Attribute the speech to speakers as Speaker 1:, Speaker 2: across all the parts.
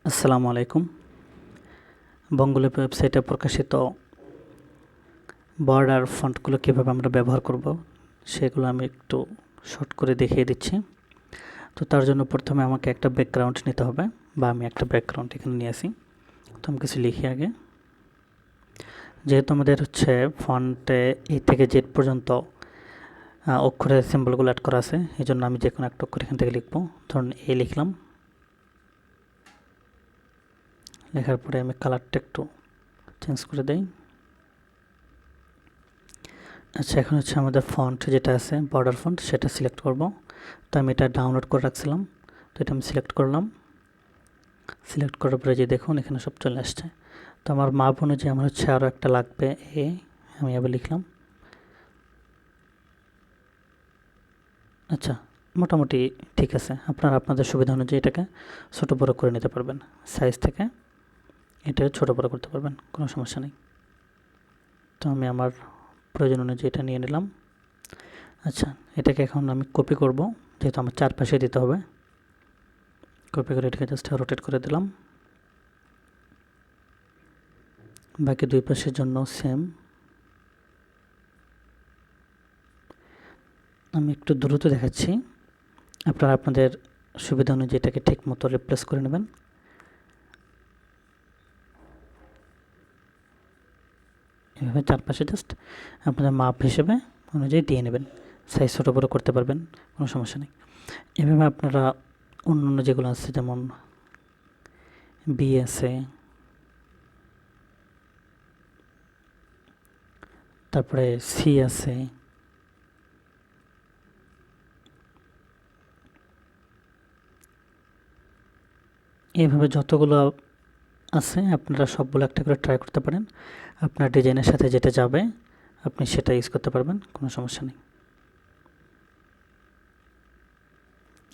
Speaker 1: আসসালামু আলাইকুম। বঙ্গলিপি ওয়েবসাইটে প্রকাশিত বর্ডার ফন্টগুলো কীভাবে আমরা ব্যবহার করব সেগুলো আমি একটু শর্ট করে দেখিয়ে দিচ্ছি। তো তার জন্য প্রথমে আমাকে একটা ব্যাকগ্রাউন্ড নিতে হবে, বা আমি একটা ব্যাকগ্রাউন্ড এখানে নিয়ে আসি। তো আমি কিছু লিখি আগে। যেহেতু আমাদের ফন্টে এ থেকে জেড পর্যন্ত অক্ষরের সিম্বলগুলো অ্যাড করা আছে, এই জন্য আমি যে কোনো একটা অক্ষর এখান থেকে লিখবো। ধরুন এ লিখলাম। লেখার পরে আমি কালারটা একটু চেঞ্জ করে দেই। আচ্ছা, এখন আমাদের ফন্ট যেটা আছে বর্ডার ফন্ট, সেটা সিলেক্ট করব। তো আমি এটা ডাউনলোড করে রাখছিলাম, তো এটা আমি সিলেক্ট করলাম। সিলেক্ট করার পরে যে দেখুন এখানে সব চলে আসছে। তো আমার মাপ অনুযায়ী আমার আরও একটা লাগবে এ, আমি আবার লিখলাম। আচ্ছা, মোটামুটি ঠিক আছে। আপনারা আপনাদের সুবিধা অনুযায়ী এটাকে ছোটো বড়ো করে নিতে পারবেন। সাইজ থেকে এটা ছোটো বড়ো করতে পারবেন, কোনো সমস্যা নেই। তো আমি আমার প্রয়োজন অনুযায়ী এটা নিয়ে নিলাম। আচ্ছা, এটাকে এখন আমি কপি করব, যেহেতু আমার চারপাশে দিতে হবে। কপি করে এটাকে জাস্ট রোটেট করে দিলাম। বাকি দুই পাশের জন্য সেম। আমি একটু দ্রুত দেখাচ্ছি, আপনারা আপনাদের সুবিধা অনুযায়ী এটাকে ঠিক মতো রিপ্লেস করে নেবেন। এভাবে চারপাশে জাস্ট আপনাদের মাপ হিসেবে অনুযায়ী দিয়ে নেবেন। সাইজ ছোটো বড়ো করতে পারবেন, কোনো সমস্যা নেই। এভাবে আপনারা অন্য যেগুলো আছে, যেমন বি আছে, তারপরে সি আছে, এইভাবে যতগুলো আছে আপনারা সবগুলো একটা করে ট্রাই করতে পারেন। আপনার ডিজাইনের সাথে যেটা যাবে আপনি সেটা ইউজ করতে পারবেন, কোনো সমস্যা নেই।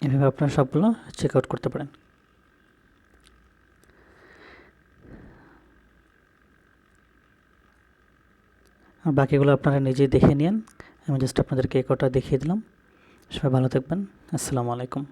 Speaker 1: এভাবে আপনারা সবগুলো চেক আউট করতে পারেন। আর বাকিগুলো আপনারা নিজেই দেখে নিন। আমি জাস্ট আপনাদেরকে এই কটা দেখিয়ে দিলাম। সবাই ভালো থাকবেন। আসসালামু আলাইকুম।